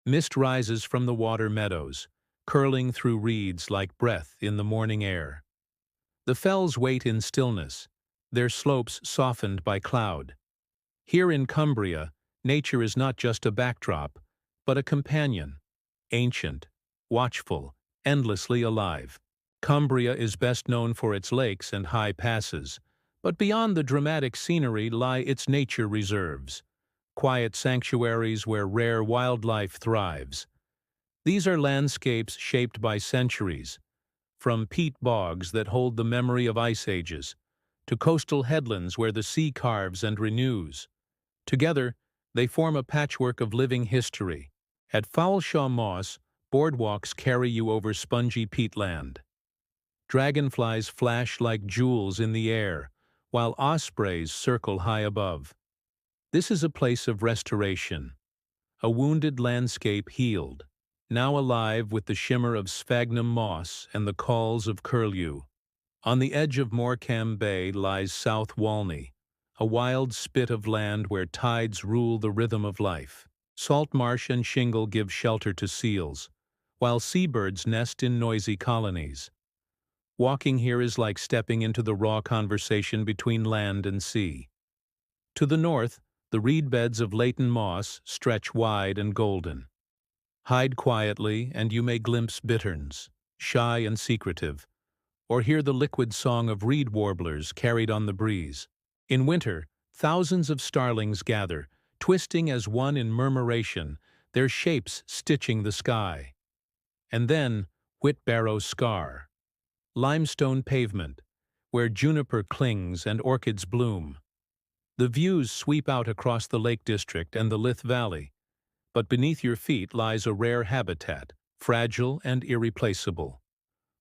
Mist rises from the water meadows, curling through reeds like breath in the morning air. The fells wait in stillness, their slopes softened by cloud. Here in Cumbria, nature is not just a backdrop, but a companion, ancient, watchful, endlessly alive. Cumbria is best known for its lakes and high passes, but beyond the dramatic scenery lie its nature reserves, quiet sanctuaries where rare wildlife thrives. These are landscapes shaped by centuries, from peat bogs that hold the memory of ice ages, to coastal headlands where the sea carves and renews. Together, they form a patchwork of living history. At Foulshaw Moss, boardwalks carry you over spongy peatland. Dragonflies flash like jewels in the air, while ospreys circle high above. This is a place of restoration, a wounded landscape healed, now alive with the shimmer of sphagnum moss and the calls of curlew. On the edge of Morecambe Bay lies South Walney, a wild spit of land where tides rule the rhythm of life. Salt marsh and shingle give shelter to seals, while seabirds nest in noisy colonies. Walking here is like stepping into the raw conversation between land and sea. To the north, the reedbeds of Leighton Moss stretch wide and golden. Hide quietly, and you may glimpse bitterns, shy and secretive, or hear the liquid song of reed warblers carried on the breeze. In winter, thousands of starlings gather, twisting as one in murmuration, their shapes stitching the sky. And then, Whitbarrow Scar, limestone pavement, where juniper clings and orchids bloom. The views sweep out across the Lake District and the Lythe Valley, but beneath your feet lies a rare habitat, fragile and irreplaceable.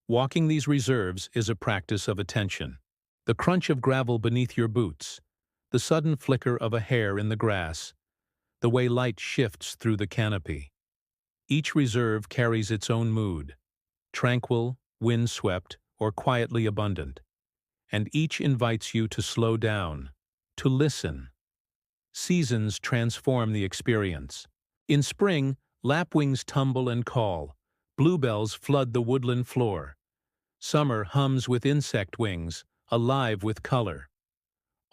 Walking these reserves is a practice of attention. The crunch of gravel beneath your boots, the sudden flicker of a hair in the grass, the way light shifts through the canopy. Each reserve carries its own mood, tranquil, windswept, or quietly abundant, and each invites you to slow down, to listen. Seasons transform the experience. In spring, lapwings tumble and call, bluebells flood the woodland floor. Summer hums with insect wings, alive with color.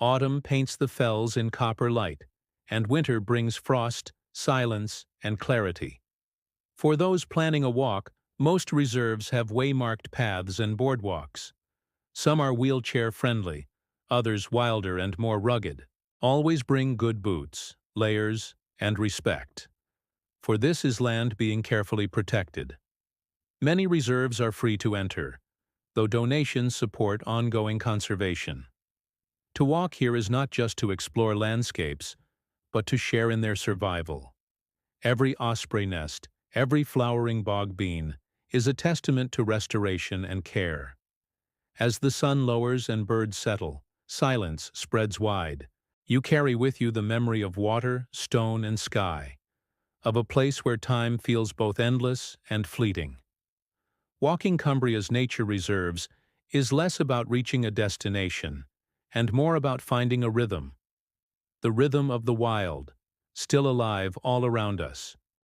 Autumn paints the fells in copper light, and winter brings frost, silence, and clarity. For those planning a walk, most reserves have waymarked paths and boardwalks. Some are wheelchair-friendly, others wilder and more rugged. Always bring good boots, layers, and respect, for this is land being carefully protected. Many reserves are free to enter, though donations support ongoing conservation. To walk here is not just to explore landscapes, but to share in their survival. Every osprey nest, every flowering bog bean, is a testament to restoration and care. As the sun lowers and birds settle, silence spreads wide. You carry with you the memory of water, stone, and sky, of a place where time feels both endless and fleeting. Walking Cumbria's nature reserves is less about reaching a destination and more about finding a rhythm, the rhythm of the wild, still alive all around us.